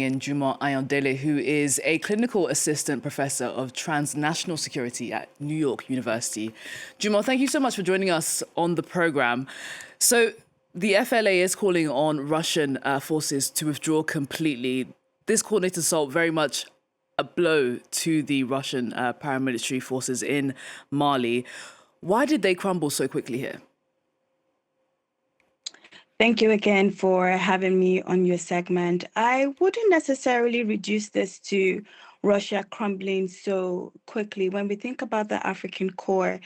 In Jumo Ayandela, who is a clinical assistant professor of transnational security at New York University. Jumo, thank you so much for joining us on the program. So the FLA is calling on Russian forces to withdraw completely. This coordinated assault very much a blow to the Russian paramilitary forces in Mali. Why did they crumble so quickly here? Thank you again for having me on your segment. I wouldn't necessarily reduce this to Russia crumbling so quickly. When we think about the African core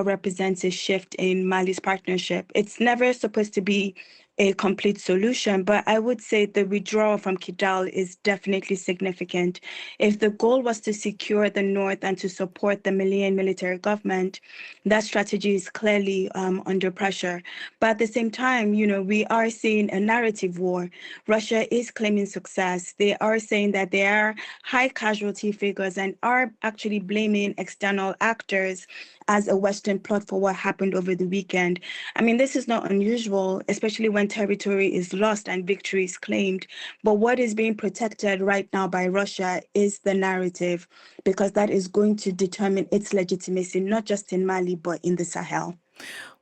represents a shift in Mali's partnership. It's never supposed to be a complete solution, but I would say the withdrawal from Kidal is definitely significant. If the goal was to secure the north and to support the Malian military government, that strategy is clearly under pressure. But at the same time, we are seeing a narrative war. Russia is claiming success. They are saying that there are high casualty figures and are actually blaming external actors as a Western plot for what happened over the weekend. I mean, this is not unusual, especially when territory is lost and victory is claimed. But what is being protected right now by Russia is the narrative, because that is going to determine its legitimacy, not just in Mali, but in the Sahel.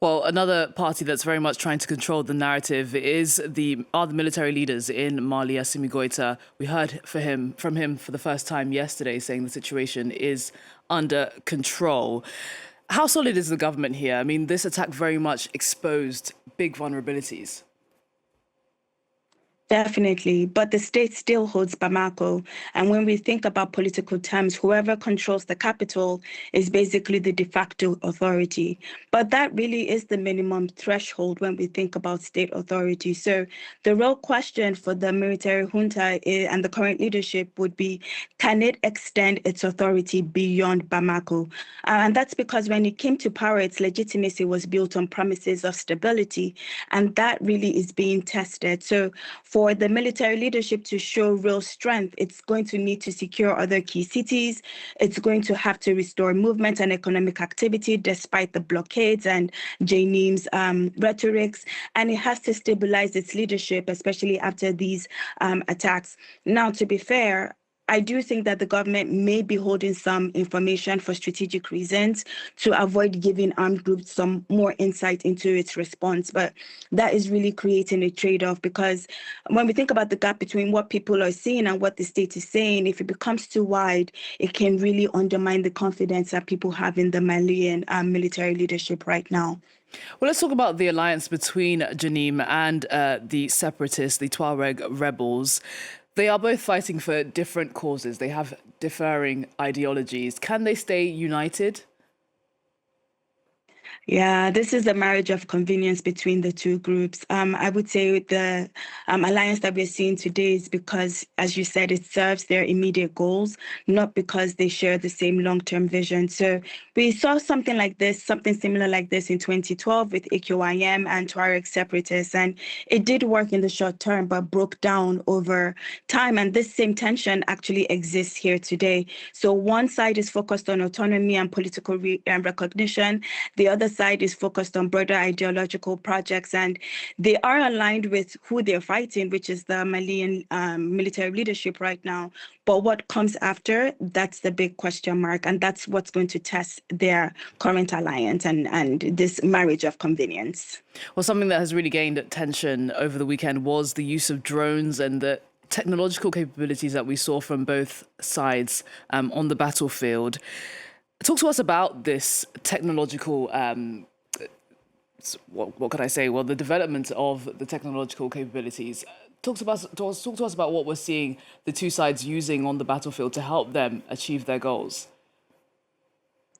Well, another party that's very much trying to control the narrative are the military leaders in Mali. Assimi Goïta, we heard from him for the first time yesterday, saying the situation is under control. How solid is the government here? I mean, this attack very much exposed big vulnerabilities. Definitely, but the state still holds Bamako. And when we think about political terms, whoever controls the capital is basically the de facto authority. But that really is the minimum threshold when we think about state authority. So the real question for the military junta and the current leadership would be, can it extend its authority beyond Bamako? And that's because when it came to power, its legitimacy was built on promises of stability. And that really is being tested. So for the military leadership to show real strength, it's going to need to secure other key cities. It's going to have to restore movement and economic activity despite the blockades and Janim's rhetorics. And it has to stabilize its leadership, especially after these attacks. Now, to be fair, I do think that the government may be holding some information for strategic reasons to avoid giving armed groups some more insight into its response. But that is really creating a trade-off, because when we think about the gap between what people are seeing and what the state is saying, if it becomes too wide, it can really undermine the confidence that people have in the Malian military leadership right now. Well, let's talk about the alliance between Janim and the separatists, the Tuareg rebels. They are both fighting for different causes. They have differing ideologies. Can they stay united? Yeah, this is the marriage of convenience between the two groups. I would say the alliance that we're seeing today is because, as you said, it serves their immediate goals, not because they share the same long-term vision. So we saw something similar like this in 2012 with AQIM and Tuareg separatists, and it did work in the short term, but broke down over time. And this same tension actually exists here today. So one side is focused on autonomy and political recognition. The other side is focused on broader ideological projects, and they are aligned with who they're fighting, which is the Malian military leadership right now. But what comes after, that's the big question mark, and that's what's going to test their current alliance and this marriage of convenience. Well, something that has really gained attention over the weekend was the use of drones and the technological capabilities that we saw from both sides on the battlefield. Talk to us about this technological, what could I say? Well, the development of the technological capabilities. Talk to us about what we're seeing the two sides using on the battlefield to help them achieve their goals.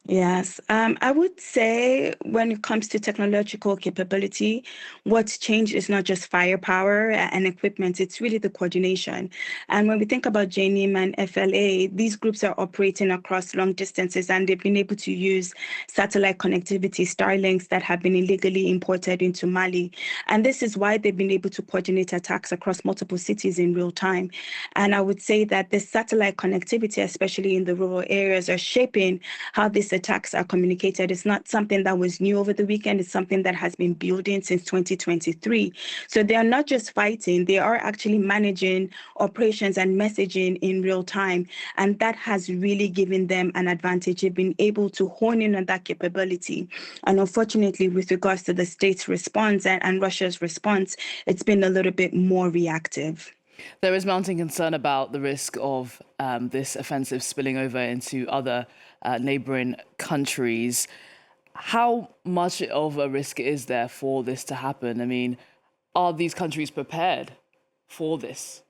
Yes, I would say when it comes to technological capability, what's changed is not just firepower and equipment, it's really the coordination. And when we think about JNIM and FLA, these groups are operating across long distances, and they've been able to use satellite connectivity, Starlinks, that have been illegally imported into Mali. And this is why they've been able to coordinate attacks across multiple cities in real time. And I would say that this satellite connectivity, especially in the rural areas, are shaping how this attacks are communicated. It's not something that was new over the weekend. It's something that has been building since 2023. So they are not just fighting, they are actually managing operations and messaging in real time. And that has really given them an advantage. They've been able to hone in on that capability. And unfortunately, with regards to the state's response and Russia's response, it's been a little bit more reactive. There is mounting concern about the risk of this offensive spilling over into other neighboring countries. How much of a risk is there for this to happen? I mean, are these countries prepared for this?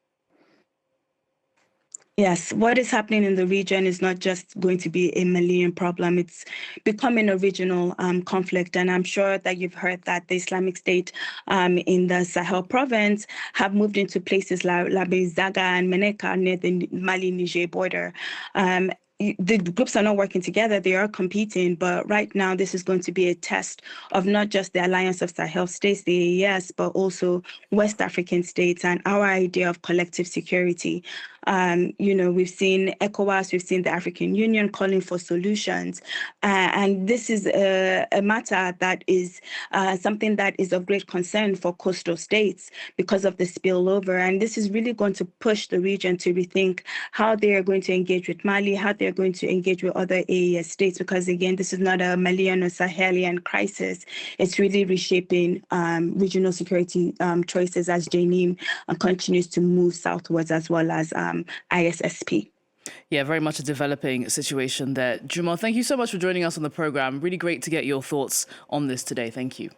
Yes, what is happening in the region is not just going to be a Malian problem. It's becoming a regional conflict. And I'm sure that you've heard that the Islamic State in the Sahel province have moved into places like Zaga and Meneka near the Mali-Niger border. The groups are not working together, they are competing, but right now this is going to be a test of not just the Alliance of Sahel States, the AES, but also West African states and our idea of collective security. We've seen ECOWAS, we've seen the African Union calling for solutions. And this is a matter that is something that is of great concern for coastal states because of the spillover. And this is really going to push the region to rethink how they are going to engage with Mali, how they're going to engage with other AES states, because again, this is not a Malian or Sahelian crisis. It's really reshaping regional security choices as JNIM continues to move southwards, as well as ISSP. Yeah, very much a developing situation there. Jumo, thank you so much for joining us on the program. Really great to get your thoughts on this today. Thank you.